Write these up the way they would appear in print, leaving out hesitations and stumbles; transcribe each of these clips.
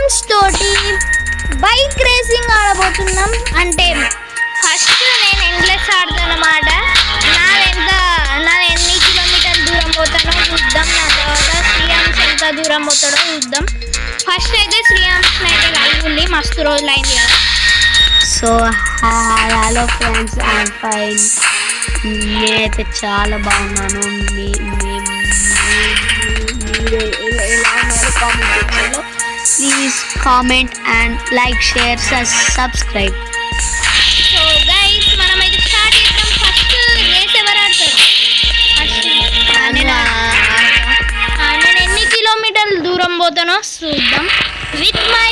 శ్రీయామ్స్ తోటి bike racing ఆడబోతున్నాం. అంటే first నేను ఎండ్లెస్ ఆడతానమాట. నా ఎన్ని కిలోమీటర్ల దూరం పోతానో చూద్దాం. నా తర్వాత శ్రీయామ్స్ ఎంత దూరం పోతాడో చూద్దాం. ఫస్ట్ అయితే శ్రీయామ్స్ అయితే కలుగుండి, మస్తు రోజులు అయింది కదా. So hello friends, I'm fine. నేనైతే చాలా బాగున్నాను. Please comment and like, share, subscribe. So guys మనమైతే స్టార్ట్ చేద్దాం. ఫస్ట్ రేస్ ఎవరు ఆడతారు? నేను ఎన్ని కిలోమీటర్ల దూరం పోతానో చూద్దాం. విత్ మై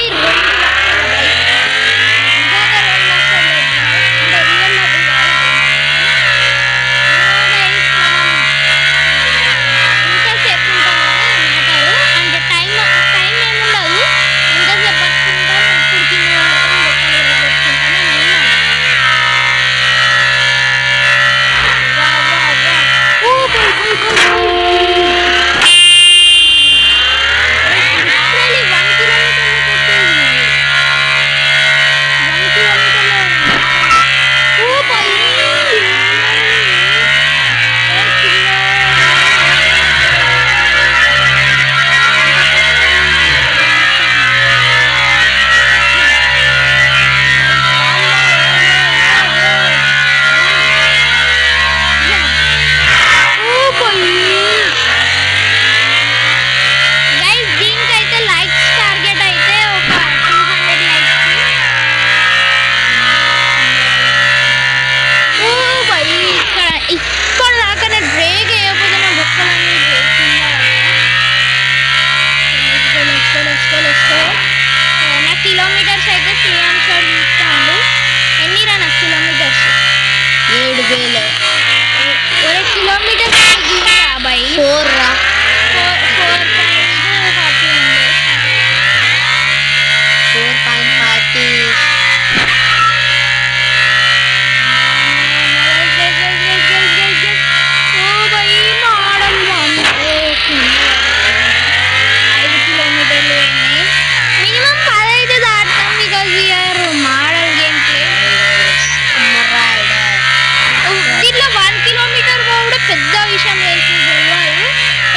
కిలోమీటర్స్ అయితే శ్రీయామ్స్ ఇస్తాడు. ఎన్ని రా నాకు కిలోమీటర్స్? 7,000. ఒరే కిలోమీటర్స్ 4 రా. 4.40. పెద్ద విషయం లేదు.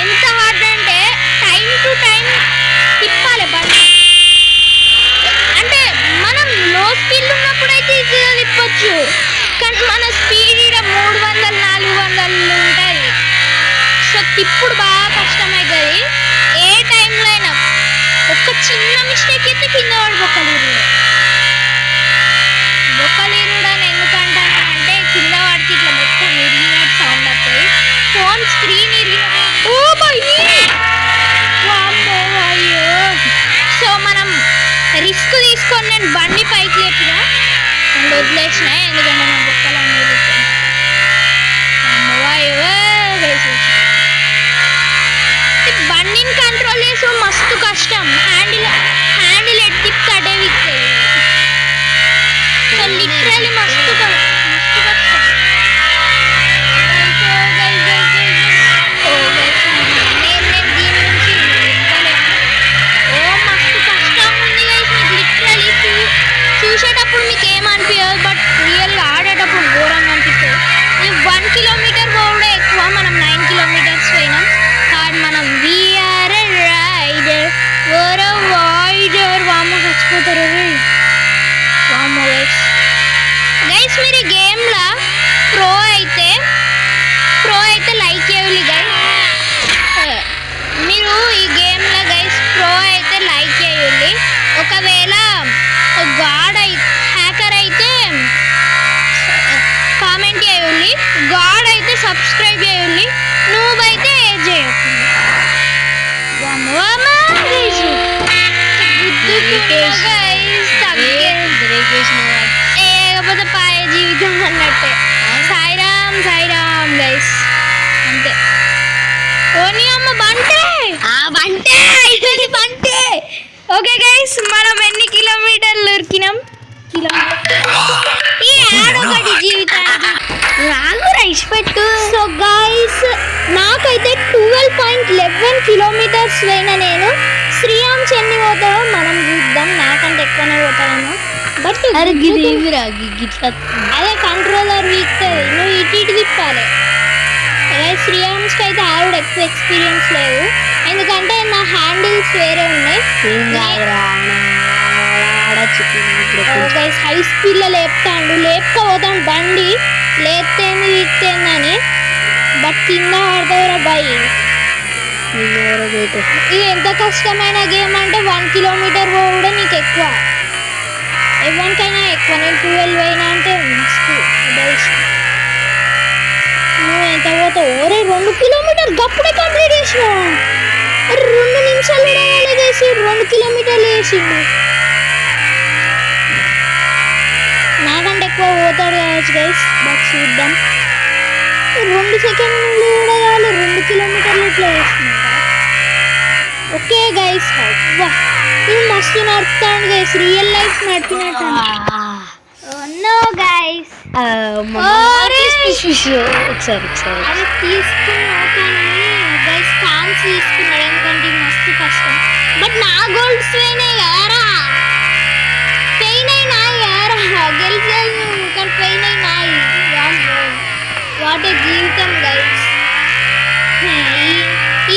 ఎంత హార్డ్ అంటే టైం టు టైం తిప్పాలి బండి. అంటే మనం లో స్పీడ్ ఉన్నప్పుడు అయితే ఈజీగా తిప్పచ్చు, కానీ మన స్పీడ్ 300-400 ఉంటుంది. సో తిప్పుడు బాగా కష్టమవుతుంది. ఏ టైంలో అయినా ఒక చిన్న మిస్టేక్ అయితే కింద పడి బొక్కలీరుడు అని ఎందుకంటానంటే కింద పడితే ఇట్లా మొత్తం ఇరిగినట్టు సౌండ్ వస్తుంది. ఫోన్ స్క్రీన్ అయ్యో. సో మనం రిస్క్ తీసుకొని నేను బండి పైకి లేపిన అండ్ వదిలేసిన, ఎందుకంటే నా బొక్కలన్నీ బండిని కంట్రోల్ చేసి మస్తు కష్టం. హ్యాండిల్ ఎట్టి కడే విక్తుంది. సో లిటరలీ మస్తు కష్టం. చూసేటప్పుడు మీకు ఏమనిపించదు, బట్ రియల్గా ఆడేటప్పుడు ఘోరంగా అనిపిస్తుంది. 1 కిలోమీటర్ పోవడే ఎక్కువ. మనం 9 కిలోమీటర్స్ పోయినాం. కానీ మనం వీఆర్ రైడర్ వాము చచ్చిపోతారు గైస్. మీరు ఈ గేమ్లో ప్రో అయితే లైక్ చేయాలి గైస్. మీరు ఈ గేమ్లో గైస్ ప్రో అయితే లైక్ చేయాలి. ఒకవేళ హ్యాకర్ అయితే కామెంట్ చేయాలి. గాడ్ అయితే సబ్స్క్రైబ్ చేయాలి. నువ్వైతే చేయకుండా లేకపోతే పాయ జీవితం అన్నట్టే. సాయిరామ్ గైస్, అంతే. ఓని అమ్మ బంటే బంటే. ఓకే గైస్, మనం ఎన్ని కిలోమీటర్లు ఉరికినాం? ఈ యాడ్ ఒకటి జీవితానికి రాగు రైస్ పెట్టు. సో గైస్, నాకైతే 12.11 కిలోమీటర్స్ పోయినా నేను. శ్రీయామ్ చెన్ని పోతాడో మనం చూద్దాం, నాకంటే ఎక్కువనే పోతాడేమో. బట్ అరే గిరివిరా గిట్లా అదే కంట్రోలర్ వీక్ నువ్వు ఇటు ఇటు తిప్పాలి. శ్రీయామ్స్కి అయితే ఆవిడ ఎక్కువ ఎక్స్పీరియన్స్ లేదు, ఎందుకంటే నా హ్యాండిల్స్ వేరే ఉన్నాయి. హై స్పీడ్లో లేపుకపోతాడు బండి, లేస్తేంది వీక్తేందని. బట్ కింద పడతావురా బాయ్. ఇది ఎంత కష్టమైన గేమ్ అంటే 1 కిలోమీటర్ కూడా నీకు ఎక్కువ, ఎవరికైనా ఎక్కువ. నేను 12 అయినా అంటే మస్తు ఇష్టం. నువ్వు ఎంత పోతావు? ఒరే 2 కిలోమీటర్ గప్పుడే కంప్లీట్ చేసినావు. అరే 2 నిమిషాలు కూడా వేసి 2 కిలోమీటర్లు వేసిండు. నాకంటే ఎక్కువ పోతాడు కావచ్చు గైస్, బట్ చూద్దాం. 2 సెకండ్లు కూడా కావాలి, 2 కిలోమీటర్లు ఇట్లా వేస్తున్నాడు. ఓకే గైస్, ఇది మస్తు నడుపుతాడు గైస్, రియల్ లైఫ్ నడిపినట్టు. నో గైస్ ఒకసారి అది తీసుకున్నా కానీ గైస్ ఛాన్స్ తీసుకున్నాడు, ఎందుకంటే ఇది మస్తు కష్టం. బట్ నా గోల్డ్స్ పోయినాయి కదరా, పెయిన్ అయినా కదరా, గెలిచాను కానీ పెయిన్ అయినాయి. వాటే జీవితం గైస్.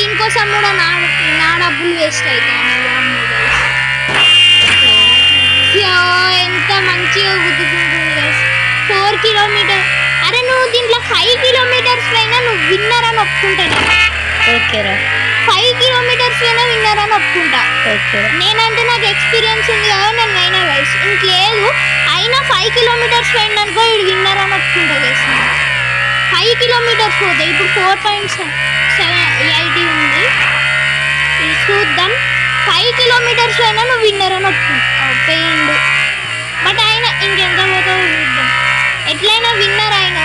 ఇంకోసం కూడా నా డబ్బులు వేస్ట్ అవుతాను. ఎంత మంచిగా గుద్దుకుంటుంది గైస్. 4 కిలోమీటర్. అరే నువ్వు దీంట్లో 5 కిలోమీటర్స్ పైన నువ్వు విన్నర్ అని ఒప్పుకుంటాను. ఓకేరా, 5 కిలోమీటర్స్ పైన విన్నర్ అని ఒప్పుకుంటా. నేనంటే నాకు ఎక్స్పీరియన్స్ ఉంది కదా, నేను అయినా గైస్. ఇంకేదు అయినా 5 కిలోమీటర్స్ పైన అనుకో ఇది విన్నర్ అని ఒప్పుకుంటా గైస్. 5 కిలోమీటర్స్ పోతాయి. ఇప్పుడు 4.780 ఉంది. ఇది చూద్దాం. 5 కిలోమీటర్స్ అయినా నువ్వు విన్నర్ అని ఒప్పుకుంటా. బట్ అయినా ఇంకెంత పోతావో చూద్దాం. ఎట్లయినా విన్నర్ అయినా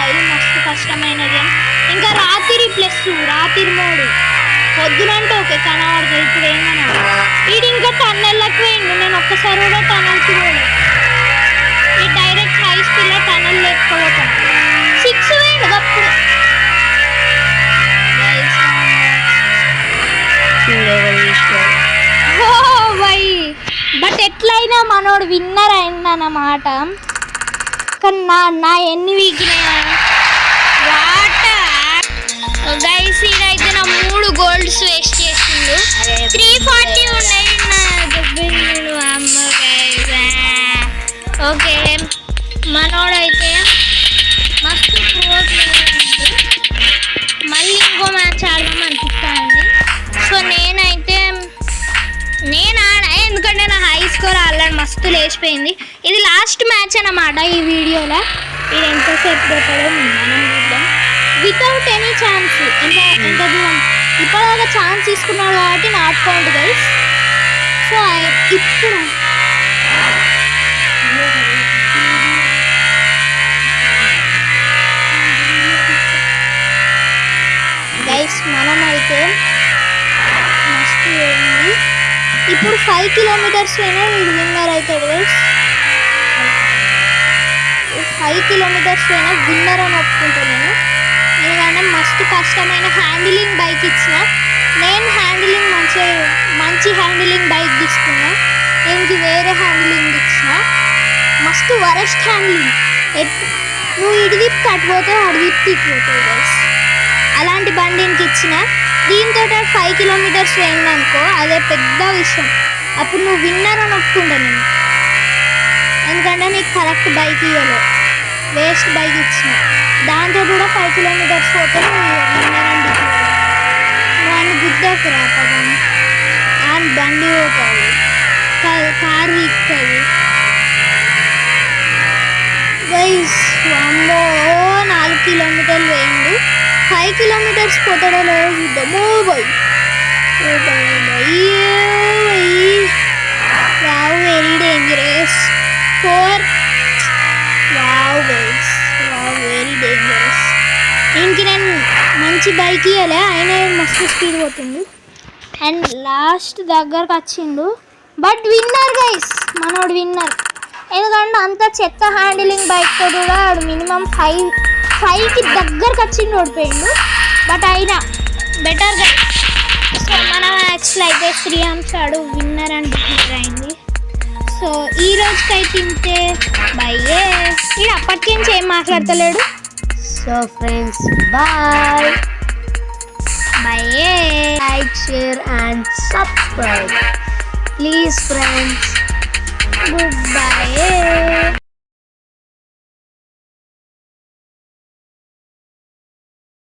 ఇది మస్తు కష్టమైన గేమ్. ఇంకా రాత్రి మోడు పొద్దునంటే ఓకే కనబడుతుంది. ఇప్పుడు ఏమన్నా వీడు ఇంకా టన్నెల్లోకి పోయిండు, నేను ఒక్కసారి కూడా టన్నెల్కి పోలేదు. ఈ డైరెక్ట్ హై స్పీడ్లో టన్నెల్ లేకపోతాను. 6 వేయండి అప్పుడు. బట్ ఎట్లయినా మనోడు విన్నర్ అయిందన్నమాట. కానీ నా ఎన్ని వీకినాయి గైస్. ఇదైతే నా 3 గోల్డ్స్ వేస్ట్ చేసిండు. 340 ఉన్నాయి ఓకే. మనోడైతే మస్తు గ్రోత్. మళ్ళీ ఇంకో మ్యాచ్ ఆడదాం అనిపిస్తుంది. సో నేను ఆడా, ఎందుకంటే నా హై స్కోర్ ఆల్రెడీ మస్తు లేచిపోయింది. ఇది లాస్ట్ మ్యాచ్ అన్నమాట ఈ వీడియోలో. ఇది ఎంతసేపు పోతాడో మనం చూద్దాం. వితౌట్ ఎనీ ఛాన్స్ ఎంత దూరం ఇప్పటిదాకా ఛాన్స్ తీసుకున్నాడు కాబట్టి నాట్ కౌంట్ గైస్. సో ఇప్పుడు గైస్ మనమైతే మస్తు ఉంది. ఇప్పుడు 5 కిలోమీటర్స్ అయినా వీడు విన్నర్ అవుతాడు గైస్. 5 కిలోమీటర్స్ అయినా విన్నర్ అని ఒప్పుకుంటాను నేను. ఎందుకంటే మస్తు కష్టమైన హ్యాండిలింగ్ బైక్ ఇచ్చిన. నేను హ్యాండిలింగ్ మంచి హ్యాండిలింగ్ బైక్ తీసుకున్నా, దీనికి వేరే హ్యాండిలింగ్ ఇచ్చిన. మస్తు వరస్ట్ హ్యాండిలింగ్. నువ్వు ఇటు తిప్పి కట్టిపోతే అటు తిప్పి తిప్పిపోతావు గైస్. అలాంటి బండికి ఇచ్చిన. దీంతో 5 కిలోమీటర్స్ వేయిందనుకో అదే పెద్ద విషయం. అప్పుడు నువ్వు విన్నర్ అని ఒప్పుకుంటా నేను, ఎందుకంటే నీకు కరెక్ట్ బైక్ ఇవ్వలేదు, వేస్ట్ బైక్ ఇచ్చిన. దాంతో కూడా 5 కిలోమీటర్స్ పోతే నువ్వు విన్నర్ అని వాడిని గుద్దకు రాపగాని ఆయన బండి పోతుంది, కారు వీక్తుంది గైస్. అమ్మో 4 కిలోమీటర్లు వేయండు. 5 కిలోమీటర్స్ పోతాడో లేదో చూద్దాము బాయ్. Wow very dangerous. 4 wow guys, wow very dangerous. దీనికి నేను మంచి బైక్ ఇవ్వలే, ఆయన మస్తు స్పీడ్ పోతుంది. అండ్ లాస్ట్ దగ్గరకు వచ్చిండు. బట్ విన్నర్ గైస్, మనోడు విన్నర్. ఎందుకంటే అంత చెత్త హ్యాండిలింగ్ బైక్తో కూడా వాడు మినిమం 5కి దగ్గరకు వచ్చిండు ఓడిపోయిండు. బట్ అయినా బెటర్ గైస్. సో మనం వచ్చినట్లయితే శ్రీయాంశ్ ఆడు విన్నర్ అని డిక్లేర్ అయింది. సో ఈ రోజుకైతే ఇంతే. బయ్యే. వీడు అప్పటికేంచి ఏం మాట్లాడతలేడు. So friends bye. బయ్యే. Like, share and subscribe. Please friends. Goodbye.